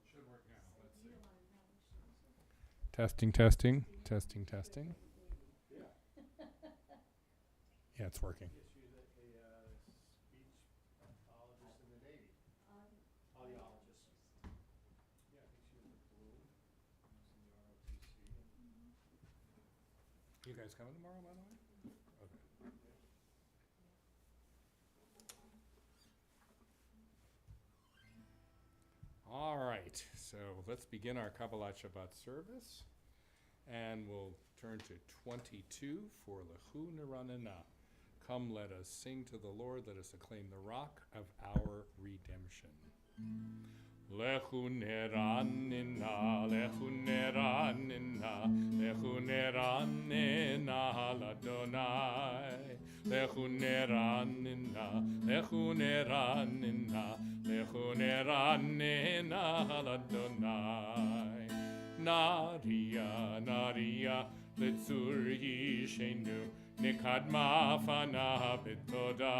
Should work now. Let's see. Testing. Yeah, it's working. You guys coming tomorrow, by the way? Okay. All right, so let's begin our Kabbalat Shabbat service, and we'll turn to 22 for Lechu Neranena. Come, let us sing to the Lord, let us acclaim the rock of our redemption. Lechu neranena, lechu neranena, lechu neranena l'Adonai. Lechu neranena, lechu neranena, lechu neranena l'Adonai. Naria, letzur yishenu, nikadma fana betoda.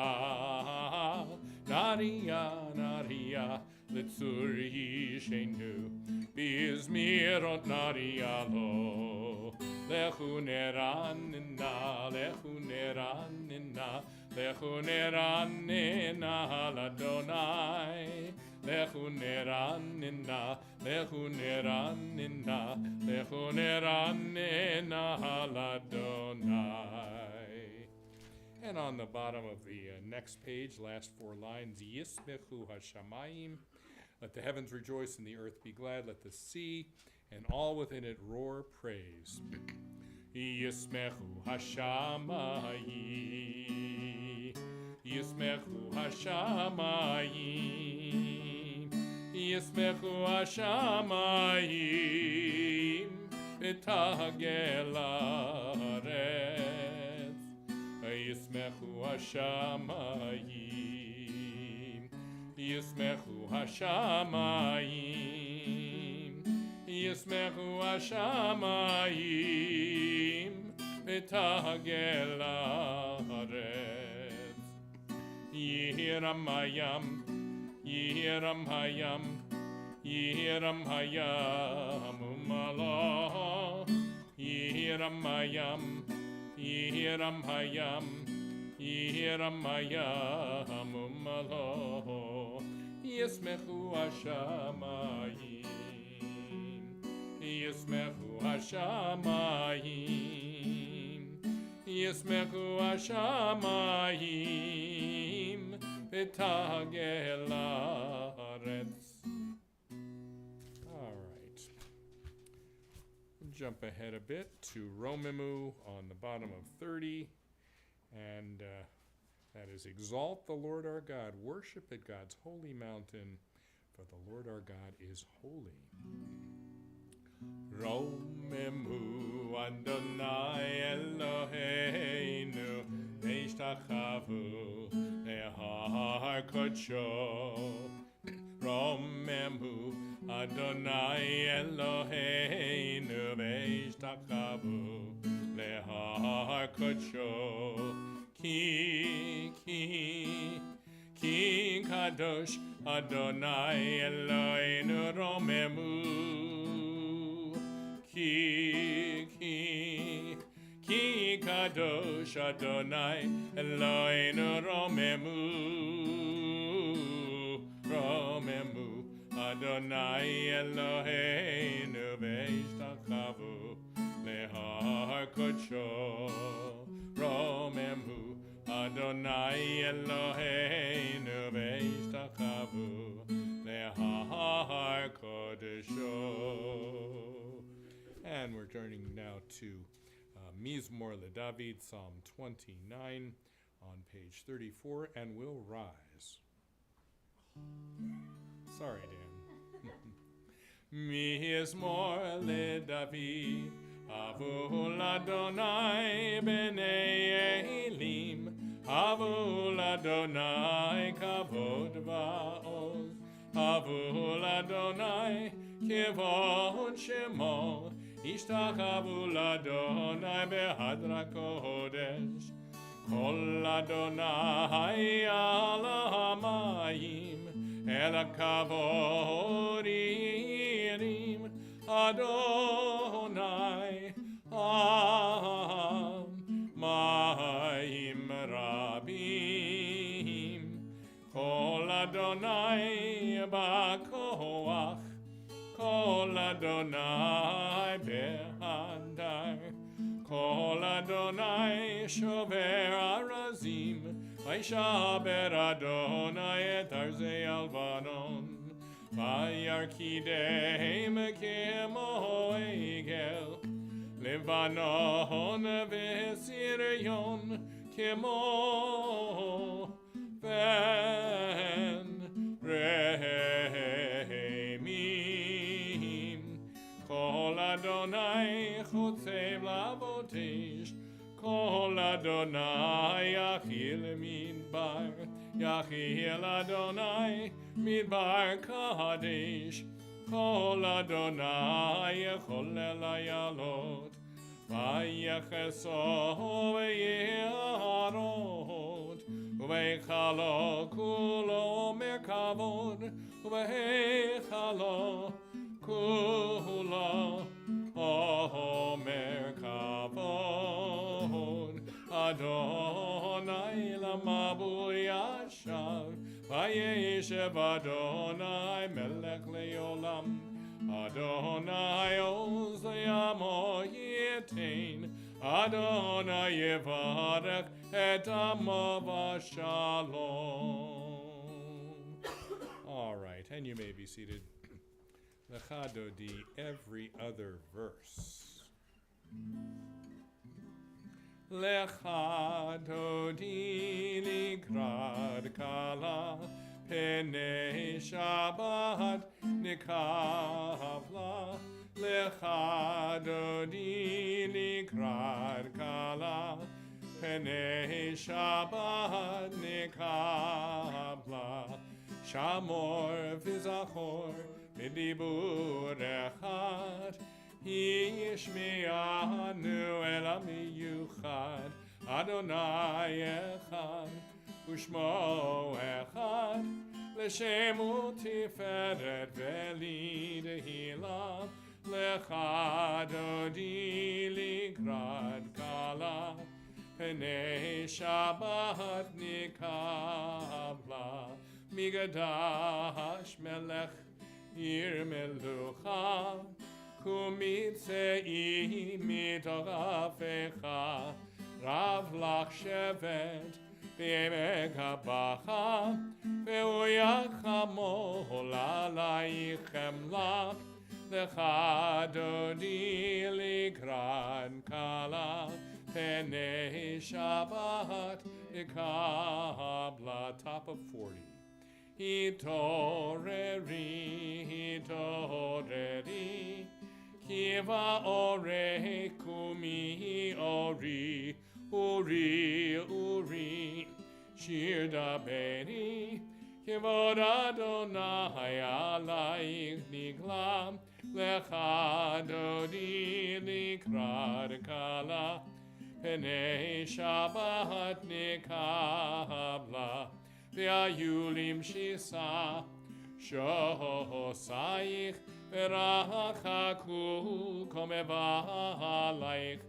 Naria, Litzur yishenu, bizmirot narialo. Lechu neranena, lechu neranena, lechu neranena l'Adonai. Lechu neranena, lechu neranena, lechu neranena l'Adonai. And on the bottom of the next page, last four lines, Yismechu hashamayim. Let the heavens rejoice and the earth be glad. Let the sea and all within it roar praise. Yismechu hashamayim. Yismechu hashamayim. Yismechu hashamayim. Betagel haaretz. Yismechu hashamayim. Yismechu hashamayim. Yismechu hashamayim. Betagel haaretz. Yiram hayam. Yiram hayam. Yiram hayam umalo. Yiram hayam. Yiram hayam. Yiram hayam umalo. Yismechu hashamayim. Yismechu hashamayim. Yismechu hashamayim. Betagel haaretz. All right. Jump ahead a bit to Romemu on the bottom of 30. And that is, exalt the Lord our God, worship at God's holy mountain, for the Lord our God is holy. Romemu Adonai Eloheinu, ve'ishtachavu le'har kodsho. Romemu Adonai Eloheinu, ve'ishtachavu le'har kodsho. Ki kadosh Adonai Eloheinu romemu. Ki kadosh Adonai Eloheinu romemu. Adonai Eloheinu ve'ishtachavu le'har kodsho. Romemu Adonai Eloheinu ve'ishtachavu le'har kodesho. And we're turning now to Mizmor LeDavid, Psalm 29, on page 34, and we'll rise. Sorry, Dan. Mizmor LeDavid, Havu l'Adonai b'nei Elim, Havu l'Adonai kavod va'oz, Havu l'Adonai kivod shemo, Ishtachavu l'Adonai behadra kodesh, Kol Adonai ala hamayim, אל הכבוד ירים אדוני מים רבים כל אדוני בכוח כל אדוני בהדר כל אדוני שובר ארזים וישבר אדוני את ארזי הלבנון וירקידם כמו עגל לבנון וסריון כמו בן רמים כל אדוני חוצב לבוטש כל אדוני יחיל מדבר יחיל אדוני מדבר קדש כל אדוני יכול לילות ויחסו ויערות ובהיכלו כולו מכבוד ובהיכלו כולו אומר כבוד אדוני למבול ישב וישב אדוני מלך לעולם אדוני עוז ימו ייתן אדוני יברך את עמו בשלום. All right, and you may be seated. Lecha dodi, every other verse. Lecha dodi ligrad kala Penei Shabbat nikavla Lecha dodi ligrad kala Penei Shabbat nikavla Shamor v'zachor b'dibur echad Yishme'anu el amiyuchad Adonai echad Ushmo echad L'shemu tiferet v'li dehila Lecha dodi ligrad kala Penei Shabbat nikavla Migadash melech ir melucha Kumitzei mitorafecha Rav lach shevet B'emek habacha Ve'u yachamol alaychem lach Lecha dodi ligrad kala Penei Shabbat nikabla top of 40 Hitoreri Kiva ore kumi ori Uri Shir daberi Kivod Adonai alayich niglam Lecha dodi likrad kala Penei Shabbat nikabla Ve'ayulim shisa Shosayich V'rachaku komevalayich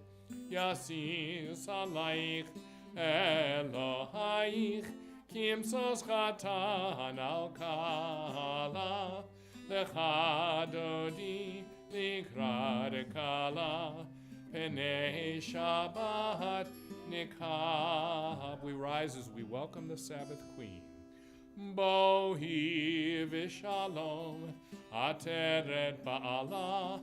Yasis alayich Elohayich Kimsos chatan al kala Lecha dodi likrad kala Penei Shabbat nikab. We rise as we welcome the Sabbath Queen. Bohi v'shalom ateret ba'ala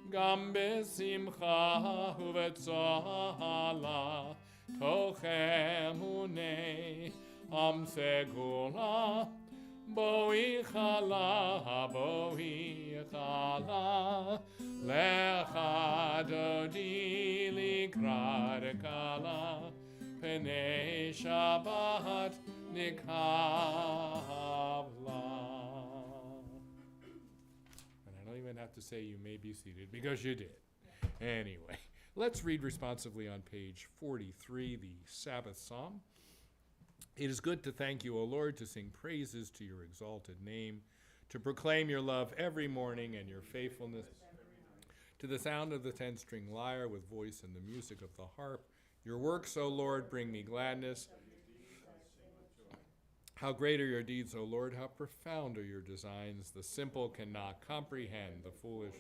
Gam besimcha uvetzala Tochem unei am segula Bohi chala Lecha dodi likrad kala Penei Shabbat nikavla. And I don't even have to say you may be seated because you did. Anyway, let's read responsively on page 43, the Sabbath Psalm. It is good to thank you, O Lord, to sing praises to your exalted name, to proclaim your love every morning and your faithfulness to the sound of the 10-string lyre with voice and the music of the harp. Your works, O Lord, bring me gladness. How great are your deeds, O Lord, how profound are your designs. The simple cannot comprehend, the foolish.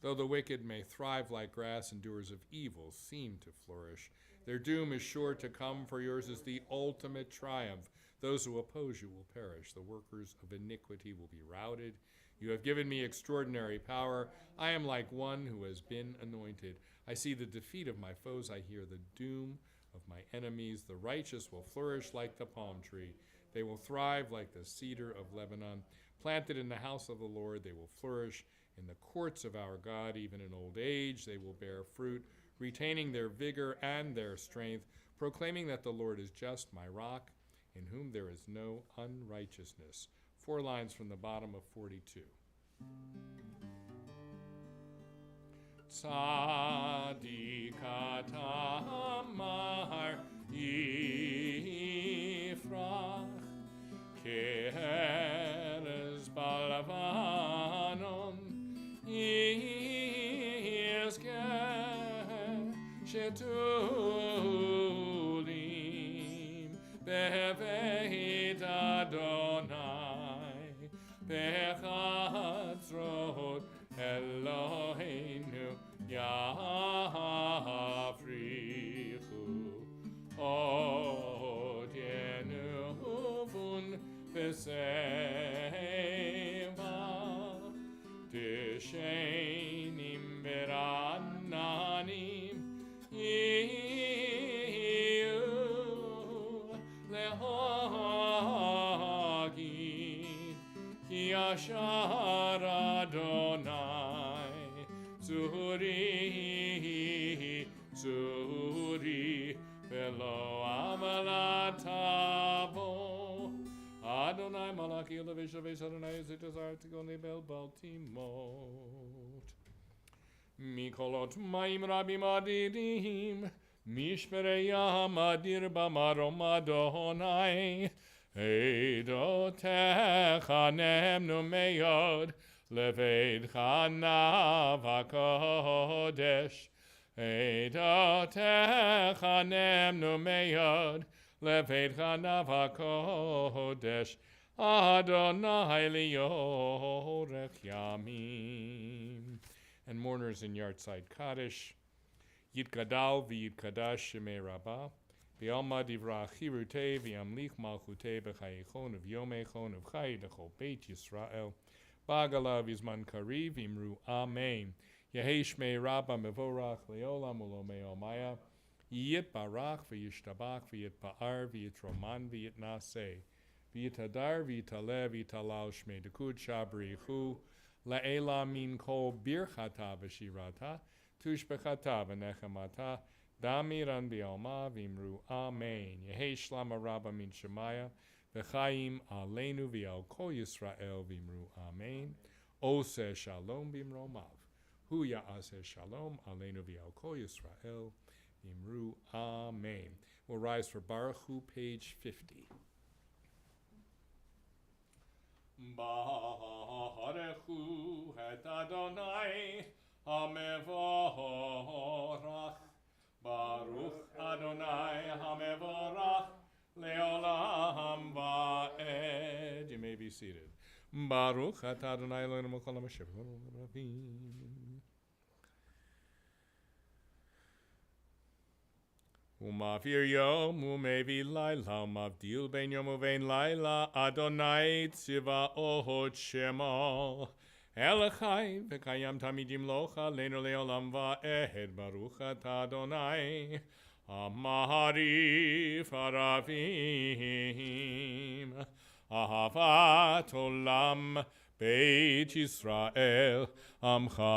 Though the wicked may thrive like grass, and doers of evil seem to flourish. Their doom is sure to come, for yours is the ultimate triumph. Those who oppose you will perish. The workers of iniquity will be routed. You have given me extraordinary power. I am like one who has been anointed. I see the defeat of my foes. I hear the doom of my enemies. The righteous will flourish like the palm tree. They will thrive like the cedar of Lebanon. Planted in the house of the Lord, they will flourish. In the courts of our God, even in old age, they will bear fruit, retaining their vigor and their strength, proclaiming that the Lord is just, my rock, in whom there is no unrighteousness. 4 lines from the bottom of 42. Tzadikat amar yifrach ke'erez balavanon yizkeh shetulim beveit Adonai bechatzrot Eloheinu yafrichu od yenuvun b'seva tishenim berananim iyu lehagid ki ashar Adonai Zuri, velo amalatavo. Adonai malaki levishavesh Adonai is it desire to go nebel baltimot. Mikolot maim rabim adidim, mishpereyah madir bamarom Adonai. Eidotecha nemnu meyod, leveidcha nav hakodesh. Eidotecha nemnu meyod, leveidcha nav hakodesh. Adonai liyorech yamim. And mourners in Yardside Kaddish, Yitgadal v'yitkadash shemei rabbah. V'alma divrach chirutei v'yamlich malchutei b'chayechon of yomechon of chay l'chol beit Yisrael. Bagala v'izman kariv v'imru amen. Yehei shmei rabba mevorach leolam ulomei omaya. Yitbarach v'yishtabach v'yitpa'ar v'yitroman v'yitnaseh. V'yitadar v'yitaleh v'yitalal shmei dekud shabrichu. La'ela min kol birchata v'shirata. Tushbechata v'nechamata. Damiran bi'alma v'imru amen. Yehei shlama rabba min shemaya v'chaim aleinu v'al kol Yisrael v'imru amen. Oseh shalom b'imromav. Hu ya'aseh shalom aleinu v'al kol Yisrael v'imru amen. We'll rise for Baruch Hu, page 50. Baruch Hu et Adonai hamevorach. Baruch Adonai hamevorach leolam va'ed. You may be seated. Baruch at Adonai Eloheinu melech haolam asher b'ravim. Umavir yom umevi laila umavdil ben yom uvein laila Adonai tziva'ot shemo. Elachai v'kayam tamidim locha leinu leolam va'ed. Baruch at Adonai amarif aravim. Ahavat olam beit Yisrael amchavta.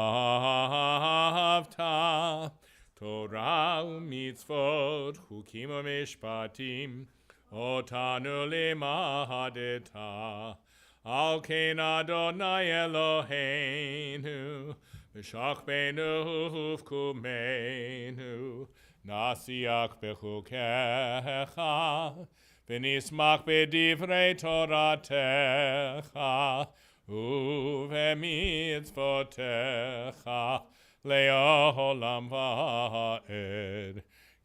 Torah u'mitzvot chukim u'mishpatim otanu limahadeta. Al ken Adonai Eloheinu v'shachbenu uvkumenu nasiach bechukecha, v'nismach b'divrei Toratecha, uv'mitzvotecha, le'olam va'ed.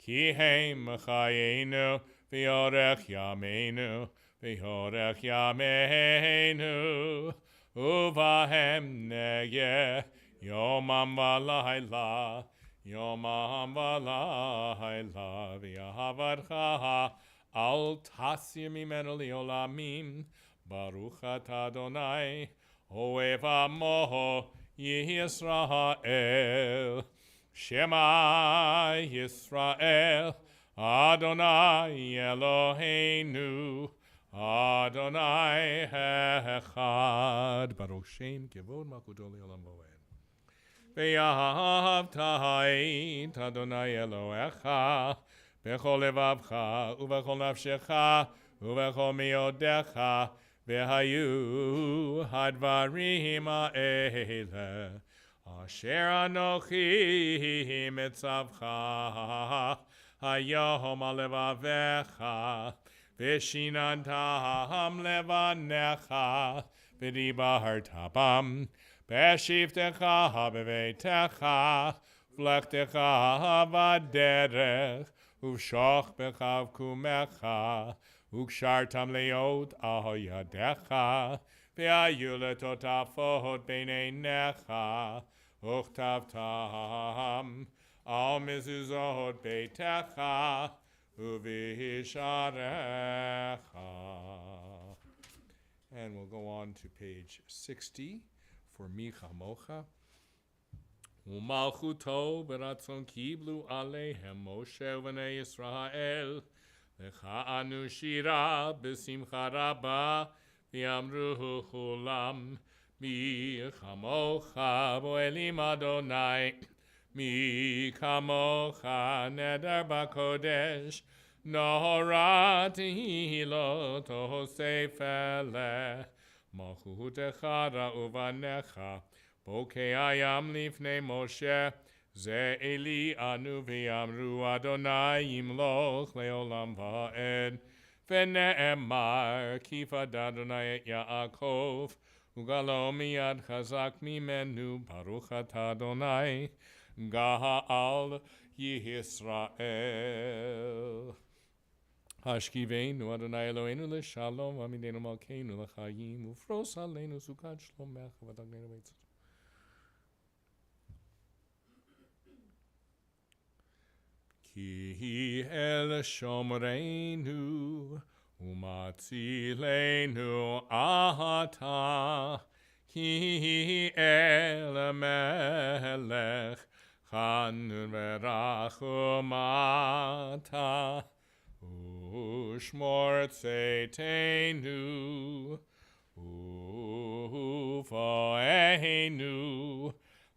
Ki heim chayenu, v'yorech yameinu, v'yorech yameinu, uvahem nege, yomam v'layla, yomam v'layla, v'yahavadcha, al tasir mimenu li'olamim, baruch atah Adonai, ohev amo Yisrael. Shema Yisrael, Adonai Eloheinu, Adonai Echad. Baruch Shem Kevod Malkuto Le'olam V'oed. Ve'ahavta et Adonai Elohecha, b'chol levavcha, u'b'chol nafshecha, u'b'chol meyodecha, ve'hayu hadvarim ha'ele. Asher anochi mitzavcha hayom alevavecha v'shinantam levanecha v'dibartabam b'shivtecha b'veitecha v'lechtecha v'derech uv'shoch b'chav kumecha u'kshartam leot ahoyadecha v'ayu letotafot b'neinecha Uchtavtam al mezuzot beitecha uvisharecha. And we'll go on to page 60 for Micha Mocha. Umalchuto beratzon kiblu alehem Moshe v'nei Yisrael lecha anu shira b'simcha rabba v'yamru chulam Mi chamocha bo'elim Adonai, mi chamocha neder b'kodesh, norati lo tosefele, malchutecha ra'uvanecha, bokei ayam lifnei Moshe, ze eli anu v'yamru Adonai yimloch le'olam va'ed, v'ne'emar kifad Adonai et Yaakov, Ugalo miyad chazak mimenu baruch atah Adonai Ga'al Yisrael. Hashkiveinu Adonai Eloheinu l'shalom v'amidenu malkeinu l'chayim ufros aleinu sukat shlomecha v'tagneinu beitzot. Ki el shomreinu Umatzilenu ata ki el melech chanun verachumata ushmor tzeitenu ufoenu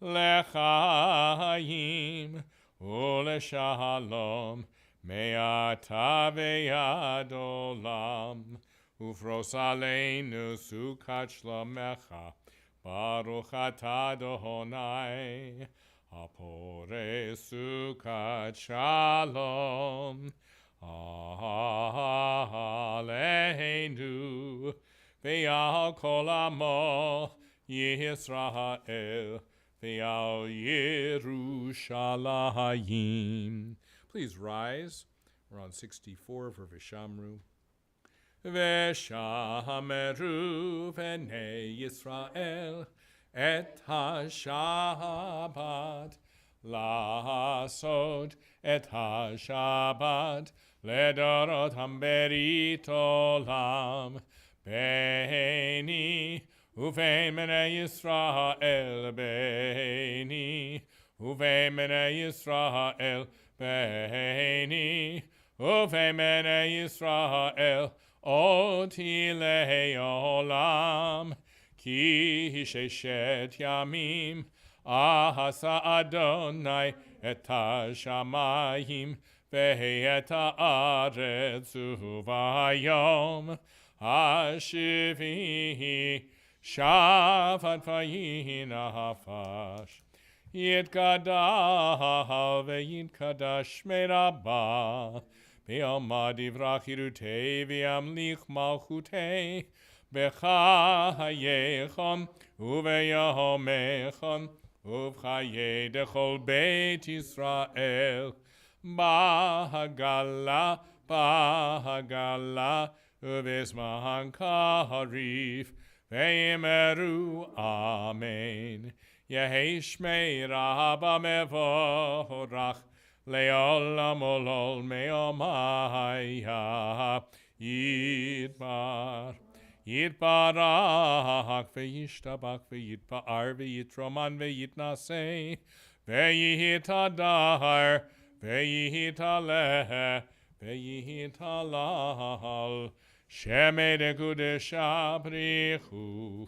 lechayim uleshalom Me'ata ve'ad olam, ufros aleinu sukat shlomecha, baruch atah Adonai, hapore sukat shalom, aleinu, ve'al kol amo Yisrael, ve'al Yerushalayim. Please rise. We're on 64 for Vishamru. Veshameru v'nei Yisrael et ha-Shabbat la'asot et ha-Shabbat ledorot hamberit olam beini uvein menei Yisrael beini uvein menei Yisrael Beini uvemene Yisrael oti le'olam ki sheshet yamim ahasa Adonai et hashamayim ve'et haaretz uvayom hashivi shavat vayin hafash Yitkadal veyitkadash merabah. Be'alma divrach irutei ve'amlich malchutei. B'chayechon uve'yahomechon uv'chaye dechol beit Yisrael. Bahagala, bahagala, u'bizman karif. Ve'yimeru amen. Yehi shmei rabba mevorach. Le'olam olol me'omaya yitbar. Yitbarach ve'yishtabach ve'yitpa'ar ve'yitroman ve'yitnaseh ve'yitadar ve'yitaleh ve'yitalal shemei dekudesha brichu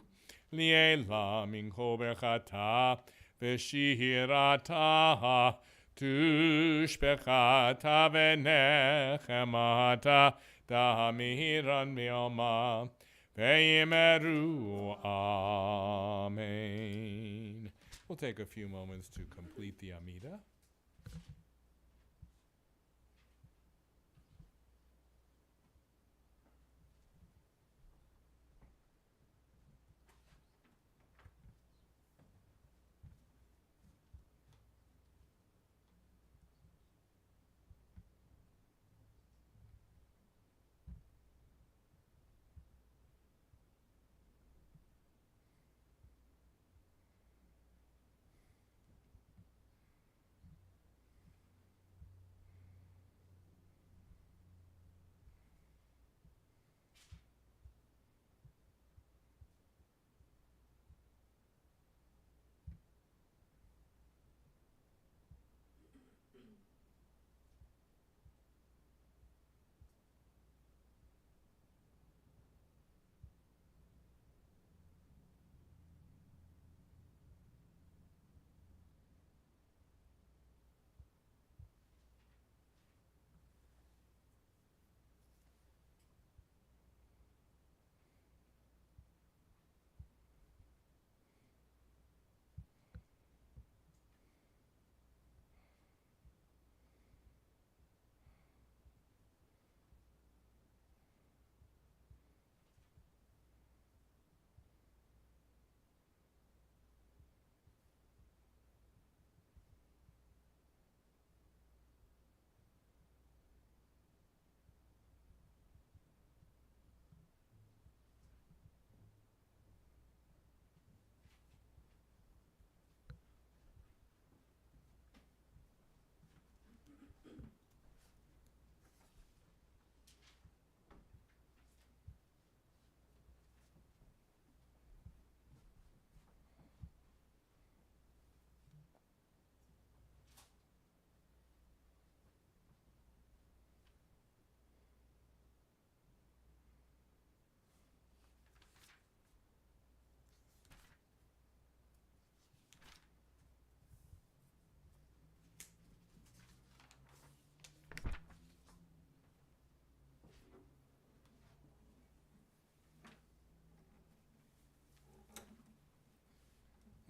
li'ela mincho bechata ve'shirata tushbechata ve'nechemata damiran mi'oma ve'yimeru amen. We'll take a few moments to complete the Amidah.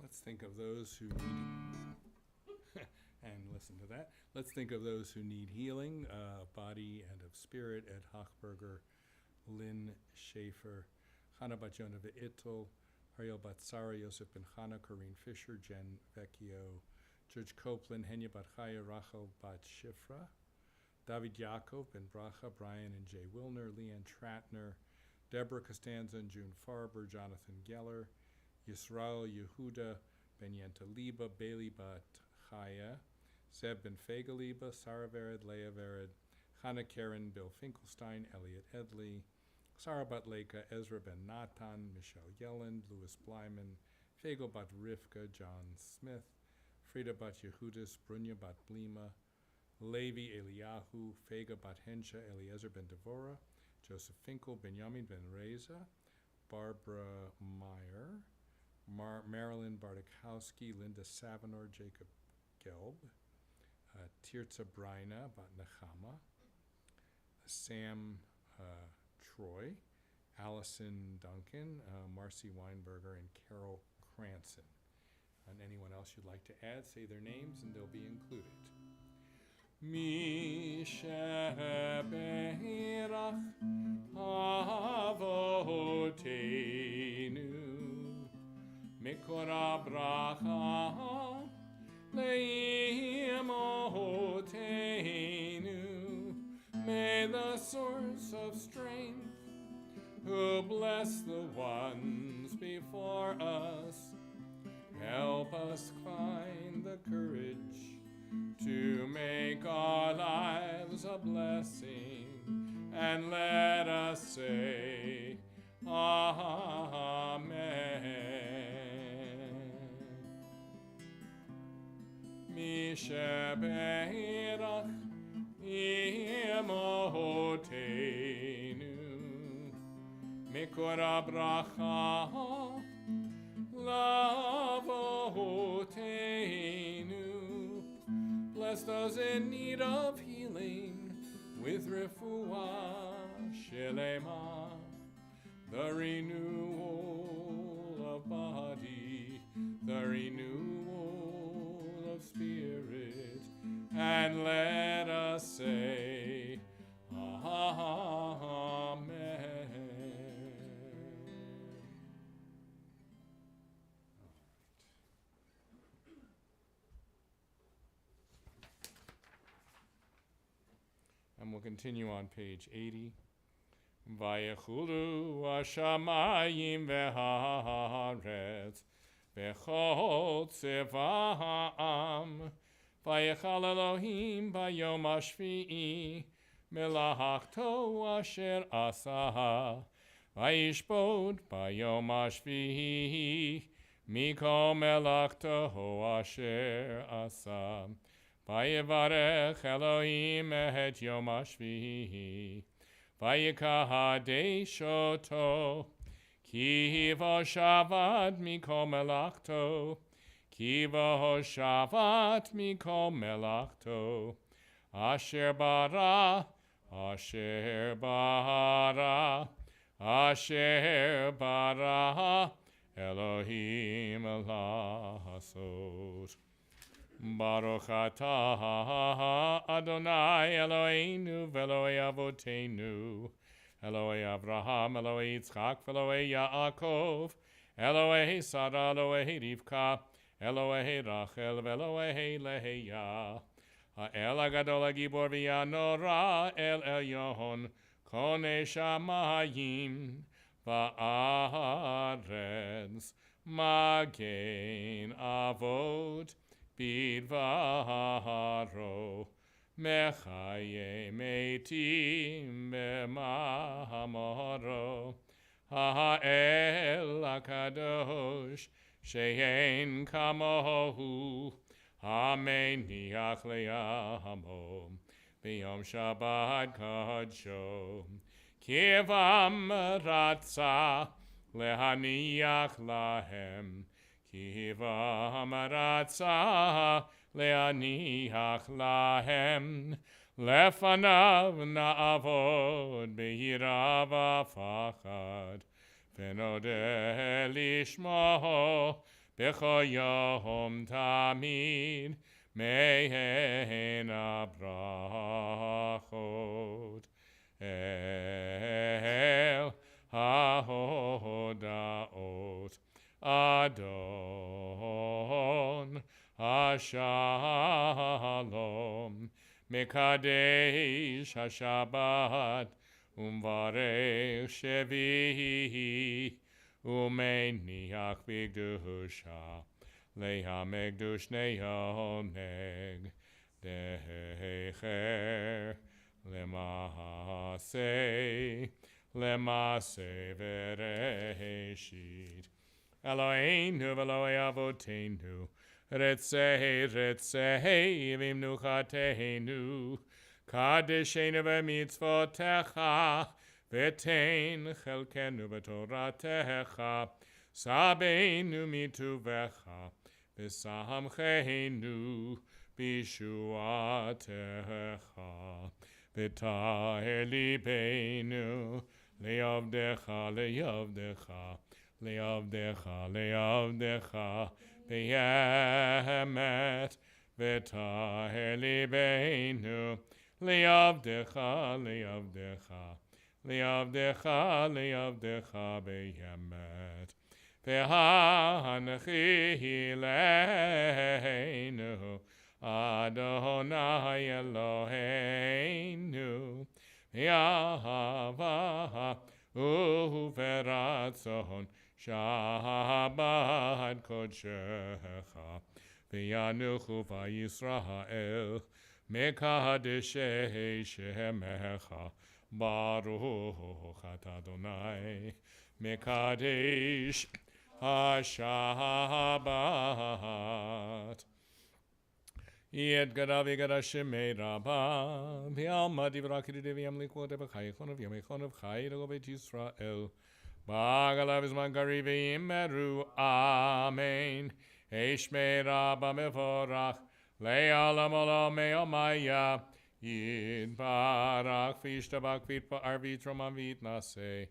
Let's think of those who need, and listen to that. Let's think of those who need healing, body and of spirit. Ed Hochberger, Lynn Schaefer, Chana Bat Yonah Ve'ittel, Ariel Bat Sarah, Yosef Ben Chana, Corinne Fisher, Jen Vecchio, George Copeland, Henya Bat Chaya, Rachel Bat Shifra, David Yaakov, Ben Bracha, Brian and Jay Wilner, Leanne Tratner, Deborah Costanza and June Farber, Jonathan Geller, Yisrael Yehuda, Ben Yenta Liba, Bailey Bat Chaya, Zeb Ben Fegaliba, Sarah Vered, Leah Vered, Chana Karen, Bill Finkelstein, Elliot Edley, Sarah Bat Leka, Ezra Ben Natan, Michelle Yelland, Louis Blyman, Fagel Bat Rivka, John Smith, Frida Bat Yehudis, Brunya Bat Blima, Levi Eliyahu, Fega Bat Hensha, Eliezer Ben Devorah, Joseph Finkel, Benjamin Ben Reza, Barbara Meyer, Marilyn Bardakowski, Linda Savanor, Jacob Gelb, Tirza Brina Bat Nechama, Sam Troy, Allison Duncan, Marcy Weinberger, and Carol Cranston. And anyone else you'd like to add, say their names and they'll be included. Mi sheberach avoteinu mikor bracha leimotenu. May the source of strength, who bless the ones before us, help us find the courage to make our lives a blessing, and let us say, Amen. Mi sheberach imotenu mikor bracha lavotenu. Bless those in need of healing with refuah shelema, the renewal of body, the renewal of spirit, and let us say, Amen. And we'll continue on page 80. Vayechulu hashamayim v'haaretz v'chol tzeva ha'am vayechal Elohim bayom hashvi'i melachto asher asa vayishbod bayom hashvi'i mikol melachto asher asa vayevarech Elohim et yom hashvi'i vayikadesh oto ki v'shavat mikol melachto ki v'shavat mikol melachto asher bara asher bara asher bara Elohim lasot. Baruch atah Adonai Eloheinu v'Elokei Avotenu, Elokei Avraham, Elokei Yitzchak, v'Elokei Yaakov, Elokei Sarah, Elokei Rivka, Elokei Rachel, v'Elokei Leah. Ha'el HaGadol HaGibor v'Yanora, El Elyon, Konei Shamayim, va'aretz, Magen Avot, Bidvaro, Mechaye Metim B'Mahamoro, Ha'el HaKadosh, She'en Kamohu, Ha'meniach Le'amo, B'Yom Shabbat Kodsho, Kivam Ratza, Le'haniach Lahem, Kivam Ratza le'aniach lahem, lefanav na'avod b'yira v'fachad, v'nodeh lishmo b'chol yom tamid, mehen abrachot el ha'hodaot. Adon Hashalom Mekadesh HaShabbat Umvarech Shevihi Umeniach B'Kedusha Lehamekdush Neoneg Decher Lemase Vereshit Eloheinu v'Elokei Avotenu, Retzei v'imnuchateinu, Kadeshenu v'mitzvotecha, V'tein chelkenu v'toratecha, Sabeinu mituvecha, V'samcheinu b'shuatecha, V'taher libeinu, Le'avdecha, Le'avdecha, Le'avdecha, Le'avdecha, be'emet v'taher libeinu li'avdecha be'emet v'hanechi leinu Adonai Eloheinu Yahava uveratzon Shabbat Kodshecha V'yanuchu v'Yisrael Mekadeshei Shemecha Baruch Ata Adonai Mekadesh HaShabbat Yed gadavi gadashimei rabba v'alma divrakiri deviam likwot evachaychon of yamechon of chayid ovet Yisrael bagalav izman gari v'imeru amen Eshmei rabba mevorach le'alam olam me'omaya yid barach v'ishtabak v'itpa'ar v'itrom v'itnaseh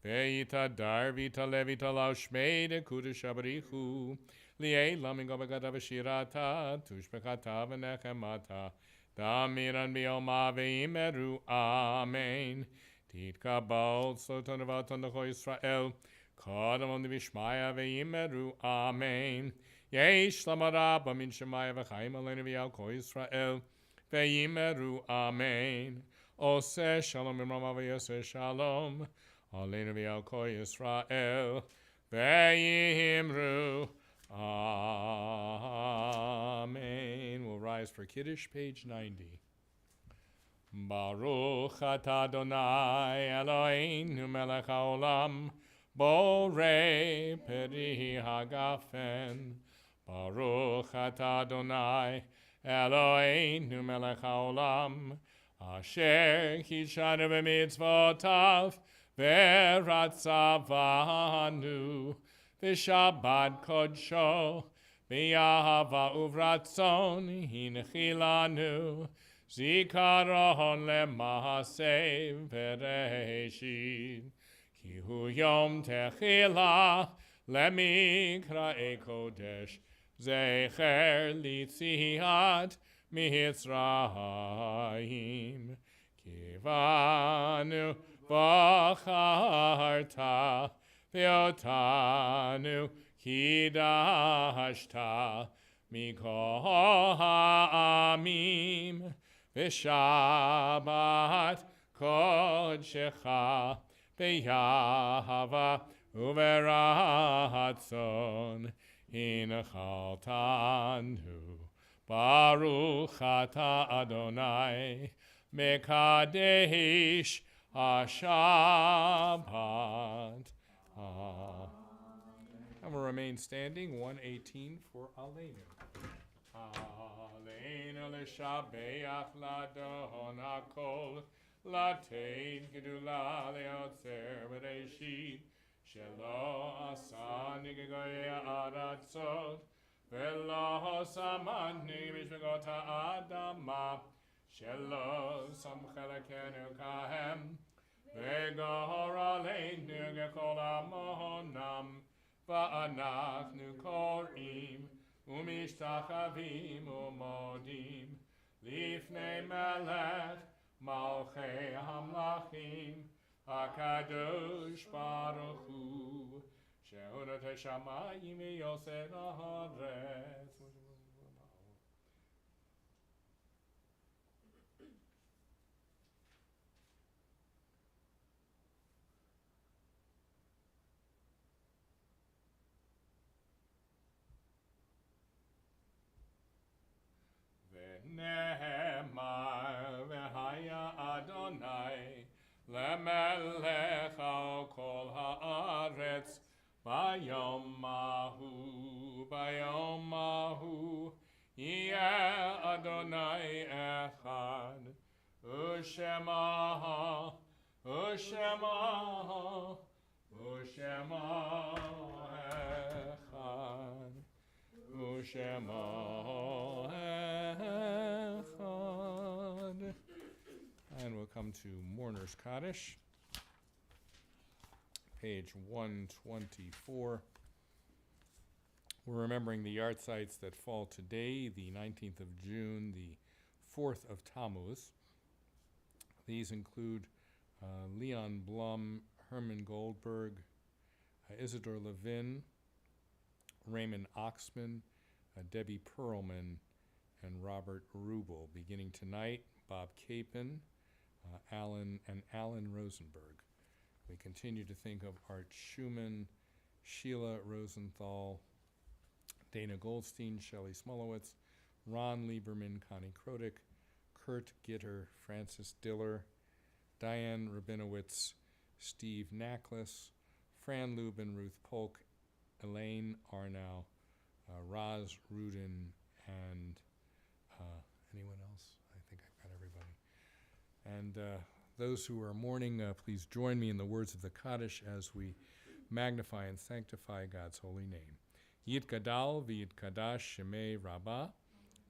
ve'ita dar v'ita levita lau shmei de kudesh abarichu Li'elam ingo begadav shirata tushbekata v'nechemata damiran bi'oma v'imeru amen titkabal soton avaton decho Yisrael kodam on v'ishmaya v'imeru amen yesh lamarabba min shemaya v'chaim aleinu v'yal ko Yisrael v'imeru amen oseh shalom imrama v'yoseh shalom aleinu v'yal ko Yisrael v'yimru Amen. We'll rise for Kiddush, page 90. Baruch atah Adonai Eloheinu melech haolam borei peri hagafen. Baruch atah Adonai Eloheinu melech haolam asher kishanu b'mitzvotav v'ratzavanu V'Shabbat Kodsho, V'Yahava Uvratzon, Hinchilanu, Zikaron Lemahaseh V'Reshit, Ki hu Yom Techila, Lemikra Kodesh, Zecher Litziat Mitzrayim, Kivanu V'Charta, Ve'otanu kidashta mikol ha'amim Ve'shabbat kodshecha ve'yahava uveratzon hinchaltanu Baruch atah Adonai mekadesh HaShabbat. And we'll remain standing, 118 for Aleinu. Aleinu l'shabeach ladon hakol, latein gedula leotzer b'reishit, shelo asani gegoye aratzot, velo samani mishmegot ha'adama, shelo samchelekenu kahem, V'gor aleinu gekol amonam va'anachnu korim umishtachavim umodim lifnei melech malchei hamlachim hakadosh baruch hu shehurat hashamayim v'yoser haaretz. Nehemar v'haya Adonai lemelech al kol haaretz bayom mahu yeh Adonai echad u'shema echad u'shema echad. And we'll come to Mourner's Kaddish, page 124. We're remembering the yard sites that fall today, the 19th of June, the 4th of Tammuz. These include Leon Blum, Herman Goldberg, Isidore Levin, Raymond Oxman, Debbie Perlman, and Robert Rubel. Beginning tonight, Bob Capon, Alan Rosenberg. We continue to think of Art Schumann, Sheila Rosenthal, Dana Goldstein, Shelley Smolowitz, Ron Lieberman, Connie Krodick, Kurt Gitter, Francis Diller, Diane Rabinowitz, Steve Naklis, Fran Lubin, Ruth Polk, Elaine Arnow, Roz Rudin, and anyone else? I think I've got everybody. And those who are mourning, please join me in the words of the Kaddish as we magnify and sanctify God's holy name. Yit Gadal v'yit Kadash Shemei Rabbah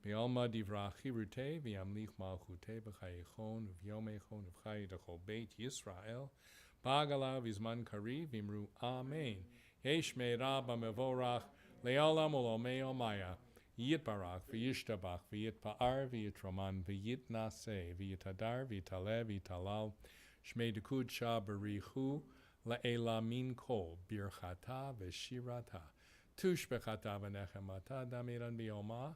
v'alma divra chirute v'yamlich malchute b'chayechon v'yomechon v'chay d'chol beit Yisrael ba'agala v'zman kari v'imru Amen. Yesh me'ra b'mevorach le'olam u'lomei omaya Yit barach v'yishtabach v'yit pa'ar v'yit roman v'yit naseh v'yit hadar v'yitaleh v'yitalal shmei dekud sha barichu la'ela min kol birchata v'shirata tush bechata v'nechemata damiran b'yoma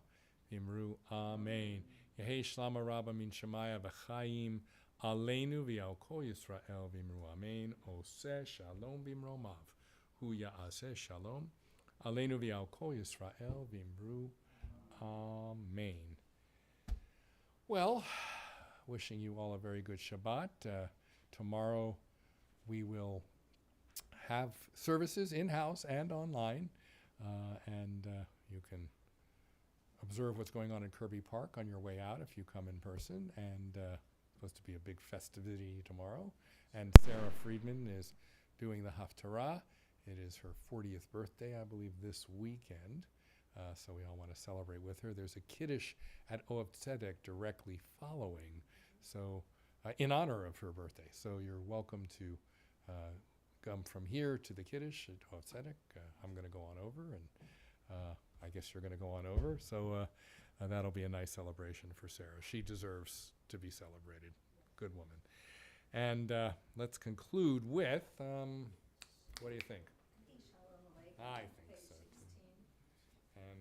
v'imru Amen. Yehi shlama rabba min shemaya v'chayim aleinu v'yal kol Yisrael v'imru Amen. Oseh shalom b'imromav hu ya'aseh shalom aleinu v'yal kol Yisrael v'imru Amen. Well, wishing you all a very good Shabbat. Tomorrow we will have services in-house and online, and you can observe what's going on in Kirby Park on your way out if you come in person, and supposed to be a big festivity tomorrow. And Sarah Friedman is doing the Haftarah. It is her 40th birthday, I believe, this weekend. So we all want to celebrate with her. There's a Kiddush at Oav Tzedek directly following, so in honor of her birthday. So you're welcome to come from here to the Kiddush at Oav Tzedek. I'm going to go on over, and I guess you're going to go on over. So that'll be a nice celebration for Sarah. She deserves to be celebrated. Good woman. And let's conclude with, what do you think? I think so. And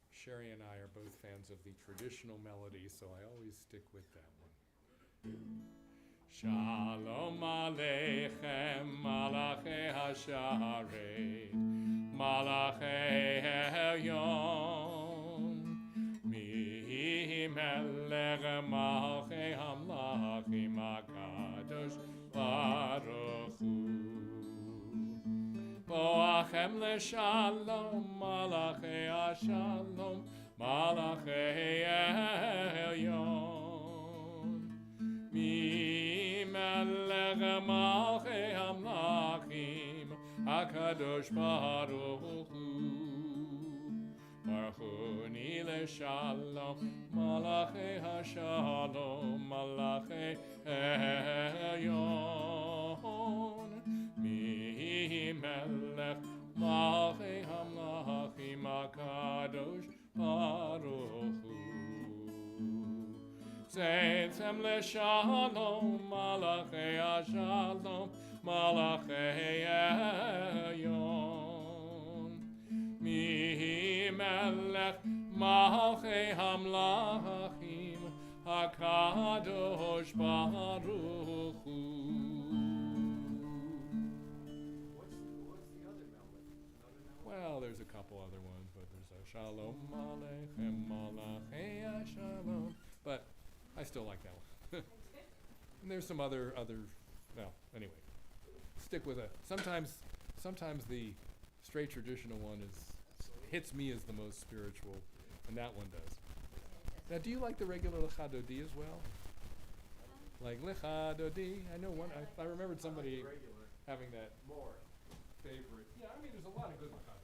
Sherry and I are both fans of the traditional melody, so I always stick with that one. Shalom Aleichem, Malachei HaSharet, Malachei Elyon, Mi Melech Malchei Hamlachim HaKadosh Baruch Hu. Boachem leShalom, Malachei HaShalom, Malachei Elyon, Mi Melech Malchei Hamlachim HaKadosh Baruch Hu. Baruchuni leShalom, Malachei HaShalom, Malachei Elyon, Mi Melech Malchei Hamlachim HaKadosh Baruch Hu. Tzeitzem leShalom, Malachei HaShalom, Malachei Elyon, Mi Melech Malchei Hamlachim HaKadosh Baruch Hu. Well, there's a couple other ones, but there's a Shalom Aleichem Malachei Shalom. But I still like that one. And there's some other, well, anyway. Stick with it. Sometimes the straight traditional one hits me as the most spiritual, and that one does. Now, do you like the regular Lecha Dodi as well? Like Lecha Dodi? I know one. I remembered somebody having that more favorite. Yeah, I mean, there's a lot of good Lecha